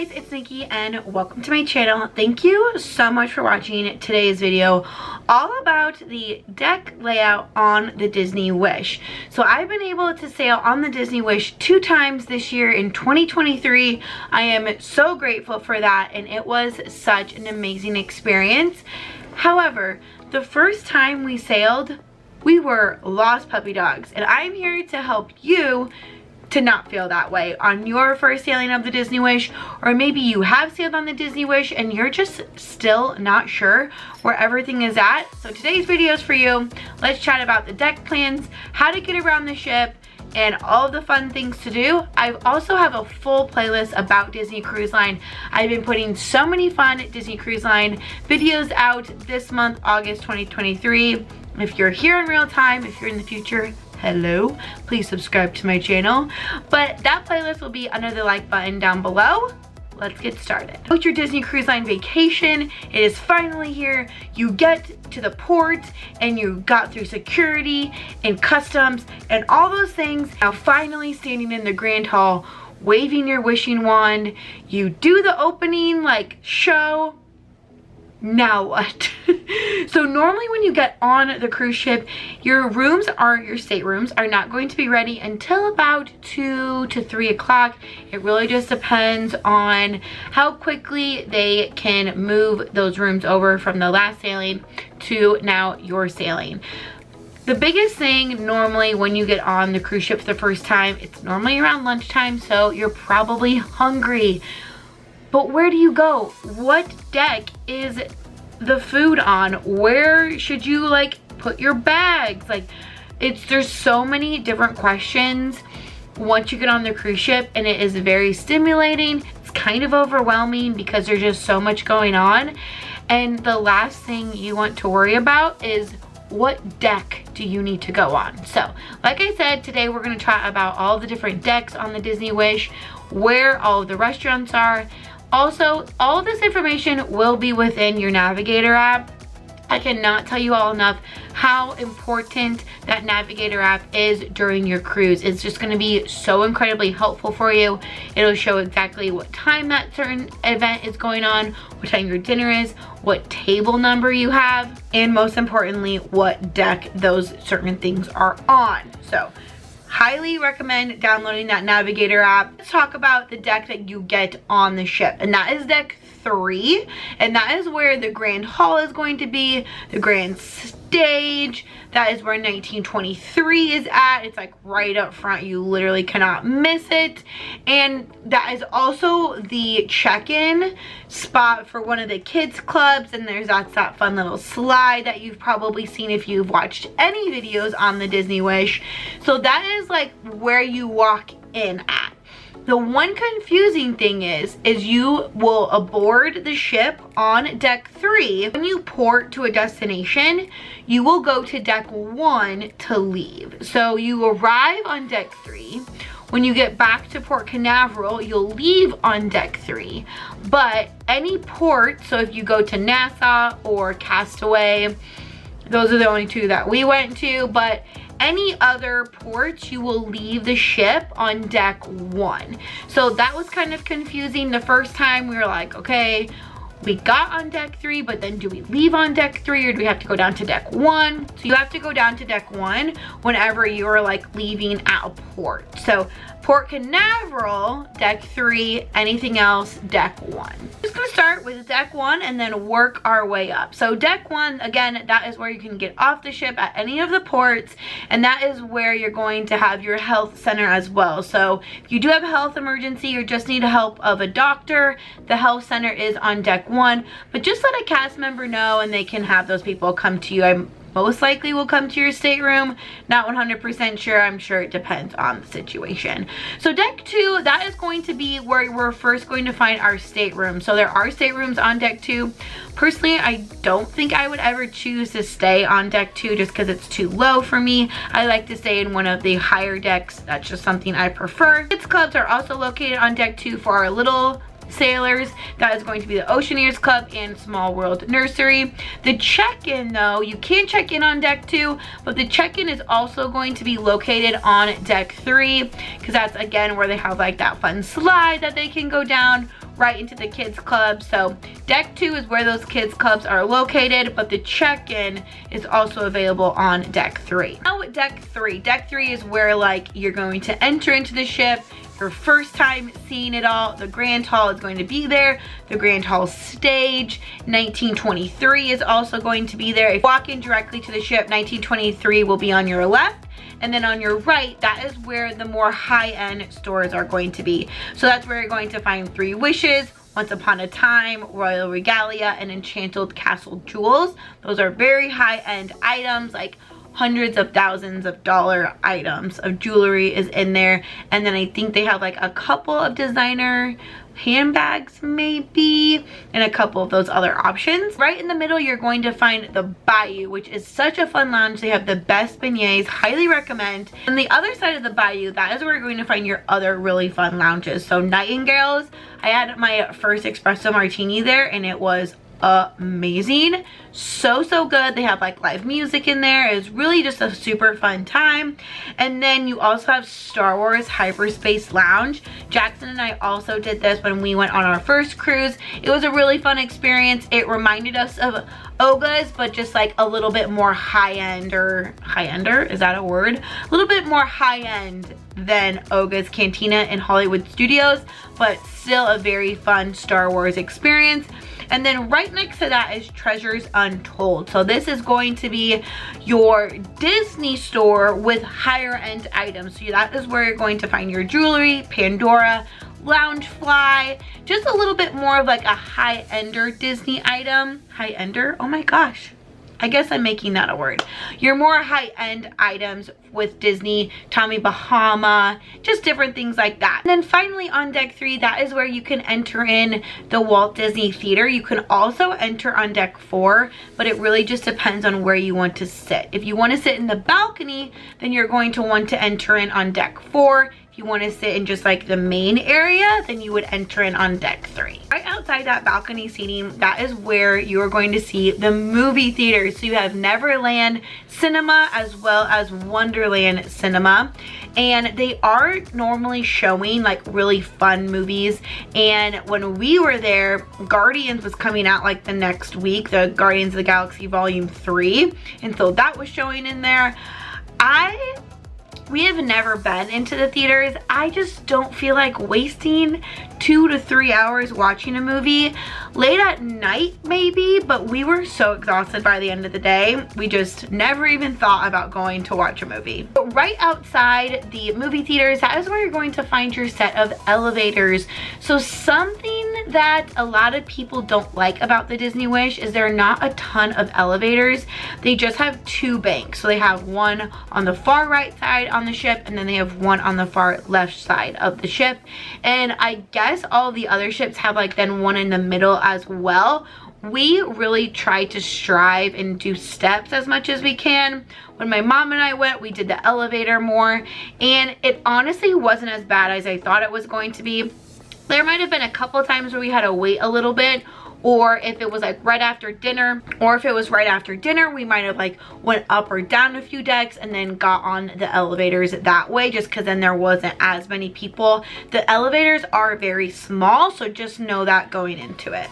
guys, it's Nikki and welcome to my channel. Thank you so much for watching today's video all about the deck layout on the Disney Wish. So I've been able to sail on the Disney Wish 2 times this year in 2023. I am so grateful for that and it was such an amazing experience. However, the first time we sailed, we were lost puppy dogs and I'm here to help you to not feel that way on your first sailing of the Disney Wish, or maybe you have sailed on the Disney Wish and you're just still not sure where everything is at. So today's video is for you. Let's chat about the deck plans, how to get around the ship, and all of the fun things to do. I also have a full playlist about Disney Cruise Line. I've been putting so many fun Disney Cruise Line videos out this month, August 2023. If you're here in real time, if you're in the future, hello, please subscribe to my channel. But that playlist will be under the like button down below. Let's get started. With your Disney Cruise Line vacation, it is finally here. You get to the port and you got through security and customs and all those things. Now finally standing in the Grand Hall, waving your wishing wand. You do the opening show. Now what? So normally when you get on the cruise ship, your staterooms are not going to be ready until about 2 to 3 o'clock. It really just depends on how quickly they can move those rooms over from the last sailing to now your sailing. The biggest thing normally when you get on the cruise ship for the first time, it's normally around lunchtime, so you're probably hungry. But where do you go? What deck is the food on? Where should you put your bags? There's so many different questions once you get on the cruise ship, and it is very stimulating. It's kind of overwhelming because there's just so much going on. And the last thing you want to worry about is what deck do you need to go on? So like I said, today we're going to chat about all the different decks on the Disney Wish, where all of the restaurants are. Also, all of this information will be within your Navigator app. I cannot tell you all enough how important that Navigator app is during your cruise. It's just going to be so incredibly helpful for you. It'll show exactly what time that certain event is going on, what time your dinner is, what table number you have, and most importantly, what deck those certain things are on. So highly recommend downloading that Navigator app. Let's talk about the deck that you get on the ship, and that is deck 3, and that is where the Grand Hall is going to be, the Grand Stage. That is where 1923 is at. It's right up front. You literally cannot miss it. And that is also the check-in spot for one of the kids clubs, and that's that fun little slide that you've probably seen if you've watched any videos on the Disney Wish. So that is where you walk in at. The one confusing thing is you will aboard the ship on deck 3. When you port to a destination, you will go to deck 1 to leave. So you arrive on deck 3. When you get back to Port Canaveral, you'll leave on deck 3. But any port, so if you go to Nassau or Castaway, those are the only 2 that we went to, but any other ports, you will leave the ship on deck 1. So that was kind of confusing the first time. We were like, okay, we got on deck 3, but then do we leave on deck 3 or do we have to go down to deck 1? So you have to go down to deck 1 whenever you're leaving at a port. So Port Canaveral, deck 3, anything else, deck 1. Just gonna start with deck 1 and then work our way up. So deck 1, again, that is where you can get off the ship at any of the ports, and that is where you're going to have your health center as well. So if you do have a health emergency or just need help of a doctor, the health center is on deck 1, but just let a cast member know and they can have those people come to you. I most likely will come to your stateroom. Not 100% sure. I'm sure it depends on the situation. So deck 2, that is going to be where we're first going to find our stateroom. So there are staterooms on deck 2. Personally, I don't think I would ever choose to stay on deck 2 just because it's too low for me. I like to stay in one of the higher decks. That's just something I prefer. Kids clubs are also located on deck 2 for our little sailors. That is going to be the Oceaneers Club and Small World Nursery. The check-in, though, you can check in on deck 2, but the check-in is also going to be located on deck 3, because that's again where they have like that fun slide that they can go down, right into the kids club. So deck 2 is where those kids clubs are located, but the check-in is also available on deck 3. Now deck 3 is where like you're going to enter into the ship, your first time seeing it all. The Grand Hall is going to be there. The Grand Hall stage, 1923 is also going to be there. If you walk in directly to the ship, 1923 will be on your left. And then on your right, that is where the more high-end stores are going to be. So that's where you're going to find Three Wishes, Once Upon a Time, Royal Regalia, and Enchanted Castle Jewels. Those are very high-end items, like hundreds of thousands of dollar items of jewelry is in there. And then I think they have like a couple of designer handbags maybe, and a couple of those other options. Right in the middle, you're going to find the Bayou, which is such a fun lounge. They have the best beignets, highly recommend. On the other side of the Bayou, that is where you're going to find your other really fun lounges. So Nightingales, I had my first espresso martini there and it was amazing. So good. They have like live music in there. It's really just a super fun time. And then you also have Star Wars Hyperspace Lounge. Jackson and I also did this when we went on our first cruise. It was a really fun experience. It reminded us of Oga's, but just like a little bit more high-ender, is that a word? A little bit more high-end than Oga's Cantina in Hollywood Studios, but still a very fun Star Wars experience. And then right next to that is Treasures Untold. So this is going to be your Disney store with higher end items. So that is where you're going to find your jewelry, Pandora, Loungefly, just a little bit more of like a high-ender Disney item. High-ender? Oh my gosh. I guess I'm making that a word. Your more high-end items with Disney, Tommy Bahama, just different things like that. And then finally on deck 3, that is where you can enter in the Walt Disney Theater. You can also enter on deck 4, but it really just depends on where you want to sit. If you want to sit in the balcony, then you're going to want to enter in on deck 4. If you want to sit in just like the main area, then you would enter in on deck 3. Right outside that balcony seating, that is where you are going to see the movie theaters. So you have Neverland Cinema as well as Wonderland Cinema. And they are normally showing like really fun movies. And when we were there, Guardians was coming out like the next week, the Guardians of the Galaxy Volume 3. And so that was showing in there. We have never been into the theaters. I just don't feel like wasting 2 to 3 hours watching a movie. Late at night maybe, but we were so exhausted by the end of the day. We just never even thought about going to watch a movie. But right outside the movie theaters, that is where you're going to find your set of elevators. So something that a lot of people don't like about the Disney Wish is there are not a ton of elevators. They just have 2 banks. So they have one on the far right side on the ship, and then they have one on the far left side of the ship. And I guess all the other ships have like then one in the middle as well. We really try to strive and do steps as much as we can. When my mom and I went, we did the elevator more, and it honestly wasn't as bad as I thought it was going to be. There might have been a couple times where we had to wait a little bit, or if it was like right after dinner, we might have like went up or down a few decks and then got on the elevators that way, just because then there wasn't as many people. The elevators are very small, so just know that going into it.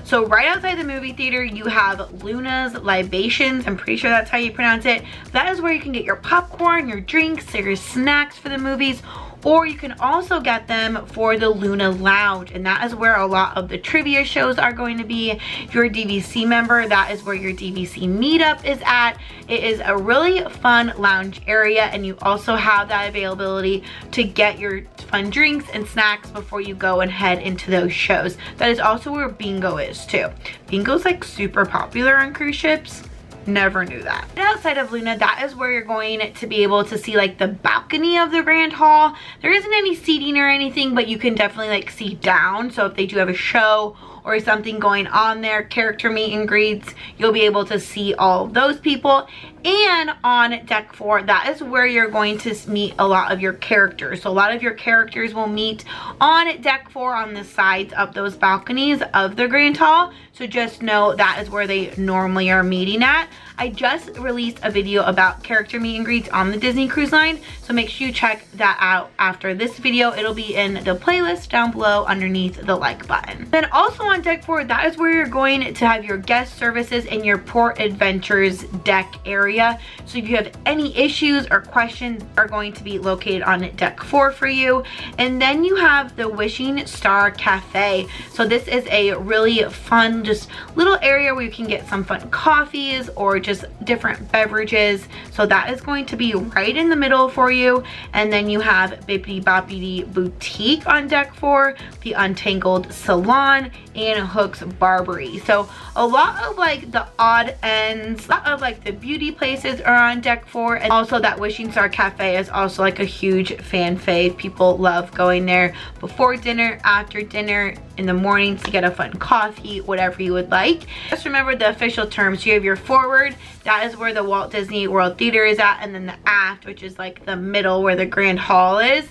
So right outside the movie theater, you have Luna's Libations. I'm pretty sure that's how you pronounce it. That is where you can get your popcorn, your drinks, your snacks for the movies. Or you can also get them for the Luna Lounge, and that is where a lot of the trivia shows are going to be. If you're a DVC member, that is where your DVC meetup is at. It is a really fun lounge area, and you also have that availability to get your fun drinks and snacks before you go and head into those shows. That is also where bingo is too. Bingo's like super popular on cruise ships. Never knew that. And outside of Luna, that is where you're going to be able to see like the balcony of the Grand Hall. There isn't any seating or anything, but you can definitely like see down. So if they do have a show or something going on there, character meet and greets, you'll be able to see all of those people. And on deck 4, that is where you're going to meet a lot of your characters. So a lot of your characters will meet on deck 4 on the sides of those balconies of the Grand Hall. So just know that is where they normally are meeting at. I just released a video about character meet and greets on the Disney Cruise Line, so make sure you check that out after this video. It'll be in the playlist down below underneath the like button. Then also on deck 4, that is where you're going to have your guest services and your Port Adventures deck area. So if you have any issues or questions, are going to be located on deck 4 for you. And then you have the Wishing Star Cafe. So this is a really fun, just little area where you can get some fun coffees or just different beverages. So that is going to be right in the middle for you. And then you have Bibbidi Bobbidi Boutique on deck 4, the Untangled Salon, and Hook's Barbery. So a lot of like the odd ends, a lot of like the beauty places are on deck 4, and also that Wishing Star Cafe is also like a huge fan fave. People love going there before dinner, after dinner, in the mornings to get a fun coffee, whatever you would like. Just remember the official terms. You have your forward, that is where the Walt Disney World Theater is at, and then the aft, which is like the middle where the Grand Hall is,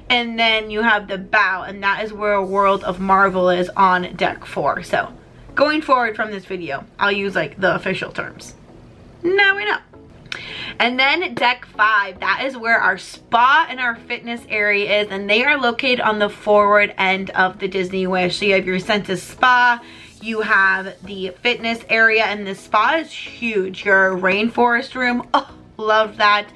and then you have the bow, and that is where World of Marvel is on deck 4. So going forward from this video, I'll use like the official terms. Now we know. And then deck 5, that is where our spa and our fitness area is, and they are located on the forward end of the Disney Wish. So you have your Senses Spa, you have the fitness area, and the spa is huge. Your rainforest room, oh, love that.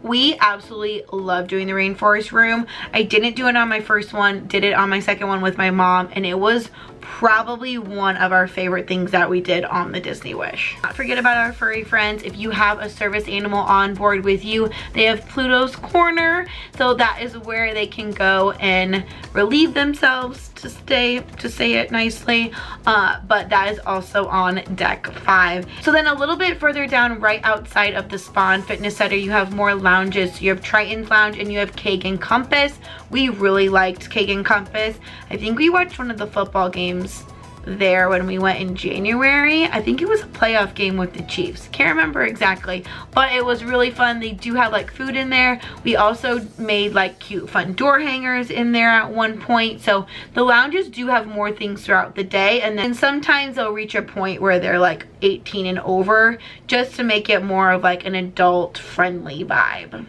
We absolutely love doing the rainforest room. I didn't do it on my first one, did it on my second one with my mom, and it was probably one of our favorite things that we did on the Disney Wish. Not forget about our furry friends. If you have a service animal on board with you, they have Pluto's Corner, so that is where they can go and relieve themselves, to say it nicely, but that is also on deck 5. So then a little bit further down, right outside of the spa and fitness center, you have more lounges. So you have Triton's Lounge and you have Kagan Compass. We really liked Kagan Compass. I think we watched one of the football games there when we went in January. I think it was a playoff game with the Chiefs. Can't remember exactly, but it was really fun. They do have like food in there. We also made like cute fun door hangers in there at one point. So the lounges do have more things throughout the day, and then sometimes they'll reach a point where they're like 18 and over, just to make it more of like an adult friendly vibe.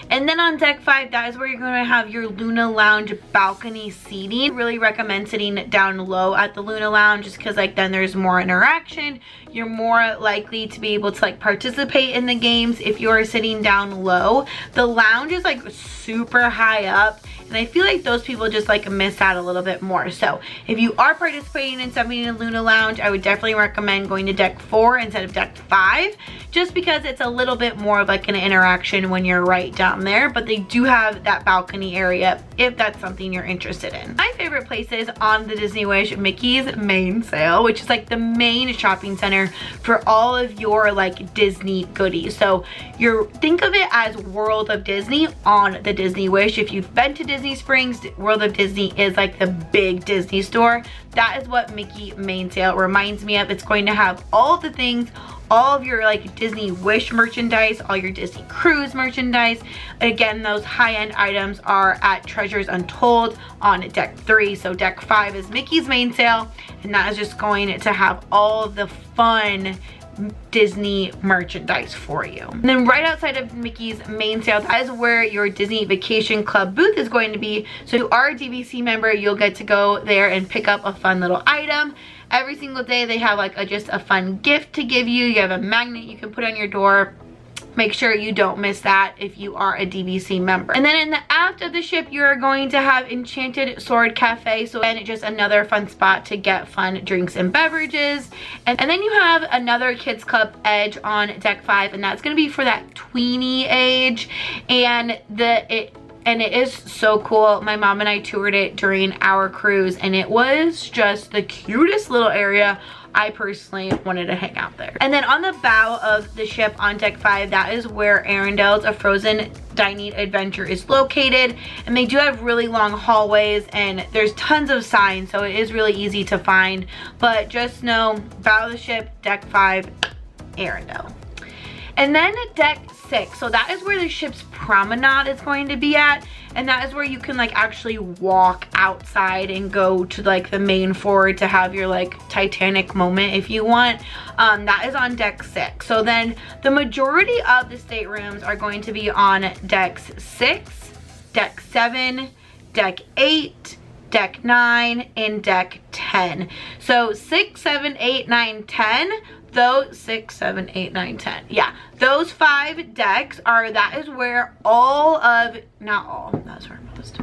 And then on deck 5, that is where you're going to have your Luna Lounge balcony seating. Really recommend sitting down low at the Luna Lounge, just because like then there's more interaction. You're more likely to be able to like participate in the games if you're sitting down low. The lounge is like super high up, and I feel like those people just like miss out a little bit more. So if you are participating in something in Luna Lounge, I would definitely recommend going to deck 4 instead of deck 5, just because it's a little bit more of like an interaction when you're right down there. But they do have that balcony area if that's something you're interested in. My favorite places on the Disney Wish, Mickey's Mainsail, which is like the main shopping center for all of your like Disney goodies. So think of it as World of Disney on the Disney Wish. If you've been to Disney Springs, World of Disney is like the big Disney store. That is what Mickey Mainsail reminds me of. It's going to have all the things, all of your like Disney Wish merchandise, all your Disney Cruise merchandise. Again, those high-end items are at Treasures Untold on deck 3. So deck 5 is Mickey's Mainsail, and that is just going to have all of the fun Disney merchandise for you. And then right outside of Mickey's Mainsail, that is where your Disney Vacation Club booth is going to be. So if you are a DVC member, you'll get to go there and pick up a fun little item. Every single day they have like just a fun gift to give you. You have a magnet you can put on your door. Make sure you don't miss that if you are a DVC member. And then in the aft of the ship, you're going to have Enchanted Sword Cafe. So again, just another fun spot to get fun drinks and beverages. And then you have another Kids Club Edge on deck 5, and that's going to be for that tweeny age. And it is so cool. My mom and I toured it during our cruise, and it was just the cutest little area. I personally wanted to hang out there. And then on the bow of the ship on deck 5, that is where Arendelle's A Frozen Dining Adventure is located. And they do have really long hallways, and there's tons of signs, so it is really easy to find. But just know, bow of the ship, deck 5, Arendelle. And then deck 6, so that is where the ship's promenade is going to be at, and that is where you can like actually walk outside and go to like the main floor to have your like Titanic moment if you want. That is on deck 6. So then the majority of the staterooms are going to be on decks 6, deck 7, deck 8, deck 9, and deck 10. So 6, 7, 8, 9, 10. Those 6, 7, 8, 9, 10. Yeah, those 5 decks are, that is where all of, not all, that's where most.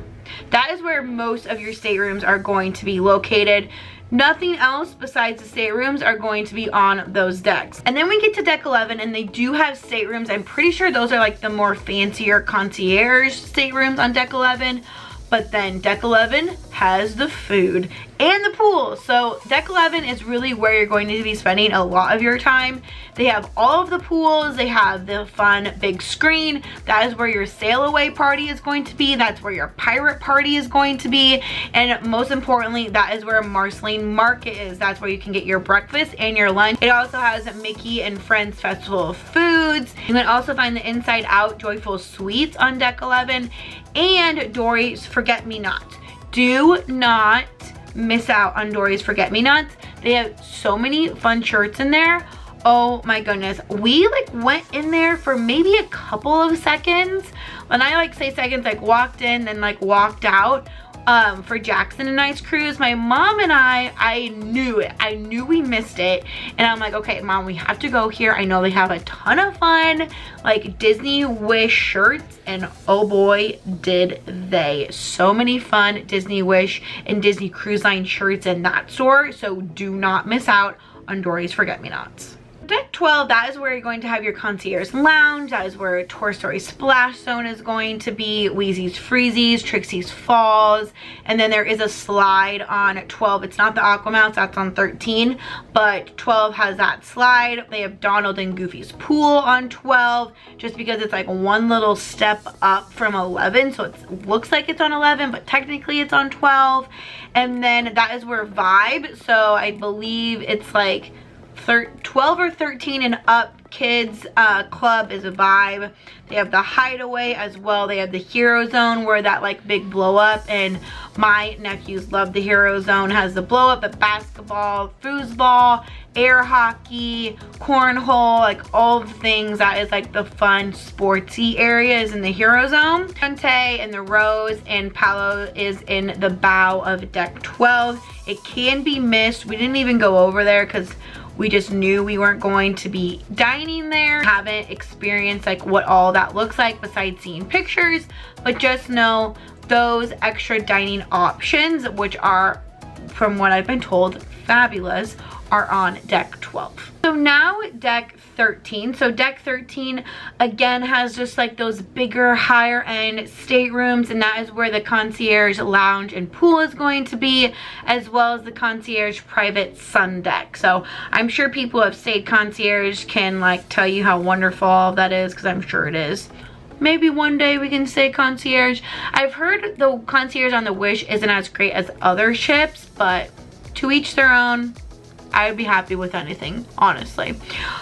That is where most of your staterooms are going to be located. Nothing else besides the staterooms are going to be on those decks. And then we get to deck 11, and they do have staterooms. I'm pretty sure those are like the more fancier concierge staterooms on deck 11. But then deck 11 has the food and the pool. So deck 11 is really where you're going to be spending a lot of your time. They have all of the pools. They have the fun big screen. That is where your sail away party is going to be. That's where your pirate party is going to be. And most importantly, that is where Marceline Market is. That's where you can get your breakfast and your lunch. It also has Mickey and Friends Festival of Foods. You can also find the Inside Out Joyful Sweets on deck 11 and Dory's Forget-Me-Not. Do not miss out on Dory's Forget-Me-Nots. They have so many fun shirts in there. Oh my goodness. We like went in there for maybe a couple of seconds. When I like say seconds, like walked in and like walked out for Jackson and I's cruise. My mom and I knew it. I knew we missed it. And I'm like, okay, Mom, we have to go here. I know they have a ton of fun like Disney Wish shirts, and oh boy, did they. So many fun Disney Wish and Disney Cruise Line shirts in that store. So do not miss out on Dory's Forget-Me-Nots. Deck 12, that is where you're going to have your concierge lounge. That is where Toy Story Splash Zone is going to be, Wheezy's Freezies, Trixie's Falls, and then there is a slide on 12. It's not the Aquamouse, that's on 13, but 12 has that slide. They have Donald and Goofy's Pool on 12, just because it's like one little step up from 11, so it looks like it's on 11, but technically it's on 12. And then that is where Vibe, so I believe it's like 12 or 13 and up kids club is a Vibe. They have the Hideaway as well. They have the Hero Zone where that like big blow up, and my nephews love the Hero Zone. Has the blow up at basketball, foosball, air hockey, cornhole, like all the things that is like the fun sportsy areas in the Hero Zone. Dante and the Rose and Palo is in the bow of deck 12. It can be missed. We didn't even go over there because we just knew we weren't going to be dining there. Haven't experienced like what all that looks like besides seeing pictures, but just know those extra dining options, which are, from what I've been told, fabulous, are on deck 12. So now deck 13. So deck 13 again has just like those bigger, higher end staterooms, and that is where the concierge lounge and pool is going to be, as well as the concierge private sun deck. So I'm sure people who have stayed concierge can like tell you how wonderful all that is, because I'm sure it is. Maybe one day we can stay concierge. I've heard the concierge on the Wish isn't as great as other ships, but to each their own. I would be happy with anything, honestly.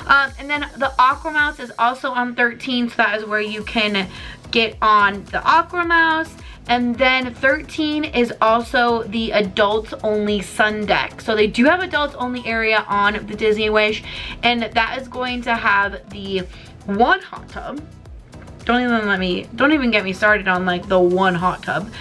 And then the Aquamouse is also on 13, so that is where you can get on the Aquamouse. And then 13 is also the adults only sun deck. So they do have adults only area on the Disney Wish, and that is going to have the one hot tub. Don't even get me started on like the one hot tub.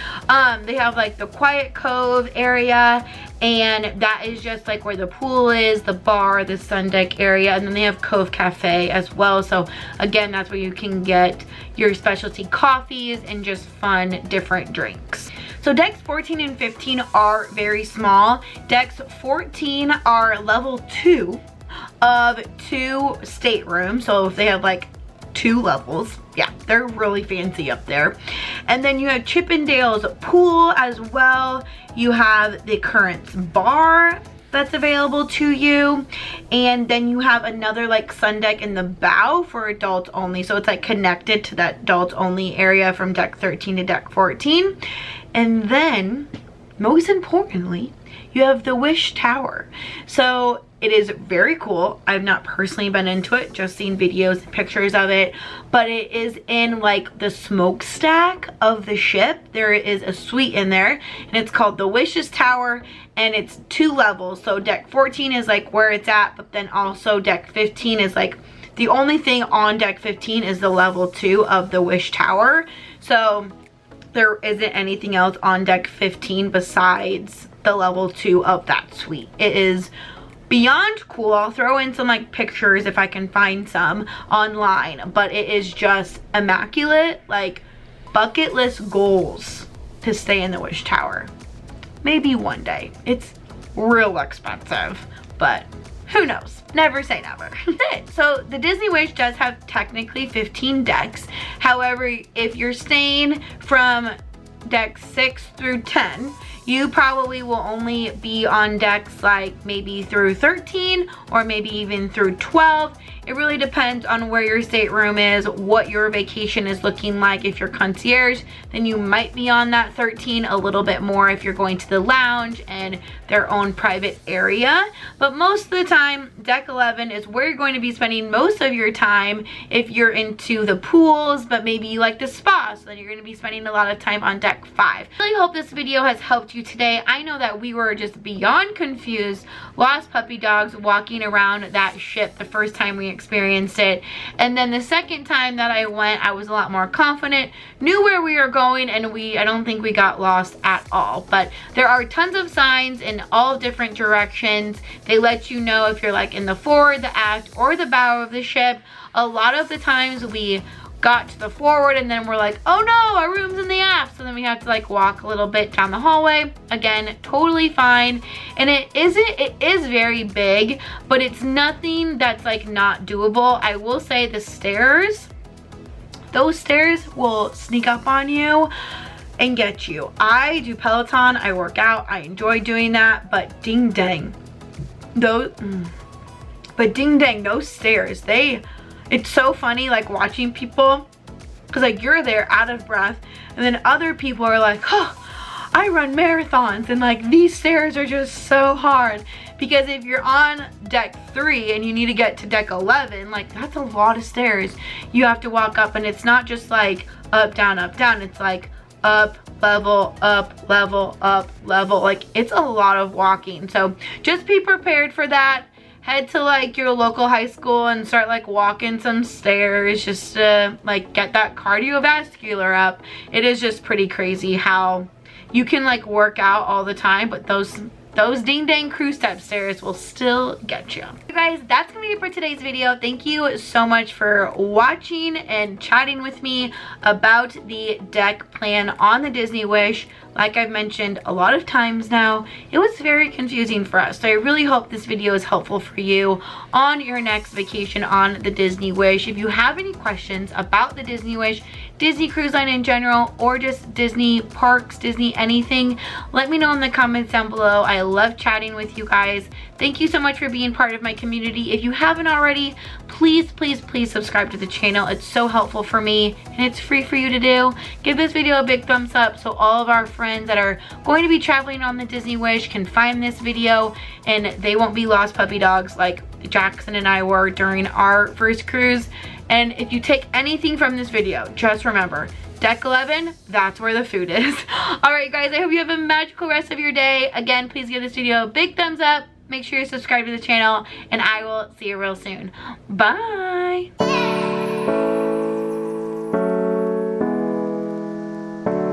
They have like the Quiet Cove area, and that is just like where the pool is, the bar, the sun deck area, and then they have Cove Cafe as well. So again, that's where you can get your specialty coffees and just fun different drinks. So decks 14 and 15 are very small. Decks 14 are level 2 of 2 staterooms. So if they have like 2 levels, yeah, they're really fancy up there. And then you have Chippendale's pool as well. You have the Currents bar that's available to you, and then you have another like sun deck in the bow for adults only, so it's like connected to that adults only area from deck 13 to deck 14. And then most importantly, you have the Wish Tower. So It is very cool. I've not personally been into it, just seen videos and pictures of it, but it is in like the smokestack of the ship. There is a suite in there, and it's called the Wishes Tower, and it's 2 levels. So deck 14 is like where it's at, but then also deck 15 is like, the only thing on deck 15 is the level 2 of the Wish Tower. So there isn't anything else on deck 15 besides the level 2 of that suite. It is beyond cool. I'll throw in some like pictures if I can find some online, but it is just immaculate. Like bucket list goals to stay in the Wish Tower. Maybe one day. It's real expensive, but who knows? Never say never. So the Disney Wish does have technically 15 decks. However, if you're staying from deck 6 through 10, you probably will only be on decks like maybe through 13 or maybe even through 12. It really depends on where your stateroom is, what your vacation is looking like. If you're concierge, then you might be on that 13 a little bit more if you're going to the lounge and their own private area. But most of the time, deck 11 is where you're going to be spending most of your time if you're into the pools, but maybe you like the spa, so then you're going to be spending a lot of time on deck 5. I really hope this video has helped you today. I know that we were just beyond confused, lost puppy dogs walking around that ship the first time we experienced it, and then the second time that I went, I was a lot more confident, knew where we were going, and I don't think we got lost at all. But there are tons of signs in all different directions. They let you know if you're like in the forward, the aft, or the bow of the ship. A lot of the times we got to the forward and then we're like, oh no, our room's in the aft, so then we have to like walk a little bit down the hallway. Again, totally fine. And it is very big, but it's nothing that's like not doable. I will say the stairs, those stairs will sneak up on you and get you. I do Peloton, I work out, I enjoy doing that, but ding dang, those stairs, it's so funny like watching people, because like you're there out of breath, and then other people are like, oh, I run marathons, and like these stairs are just so hard. Because if you're on deck 3 and you need to get to deck 11, like that's a lot of stairs you have to walk up, and it's not just like up, down, it's like up, level, up, level, up, level. Like it's a lot of walking, so just be prepared for that. Head to like your local high school and start like walking some stairs just to like get that cardiovascular up. It is just pretty crazy how you can like work out all the time, but those ding dang cruise step stairs will still get you. Guys, that's gonna be it for today's video. Thank you so much for watching and chatting with me about the deck plan on the Disney Wish. Like I've mentioned a lot of times now, it was very confusing for us. So I really hope this video is helpful for you on your next vacation on the Disney Wish. If you have any questions about the Disney Wish, Disney Cruise Line in general, or just Disney parks, Disney anything, let me know in the comments down below. I love chatting with you guys. Thank you so much for being part of my community. If you haven't already, please subscribe to the channel. It's so helpful for me, and it's free for you to do. Give this video a big thumbs up so all of our friends that are going to be traveling on the Disney Wish can find this video and they won't be lost puppy dogs like Jackson and I were during our first cruise. And if you take anything from this video, just remember, deck 11, that's where the food is. All right, guys, I hope you have a magical rest of your day. Again, please give this video a big thumbs up. Make sure you subscribe to the channel, and I will see you real soon. Bye.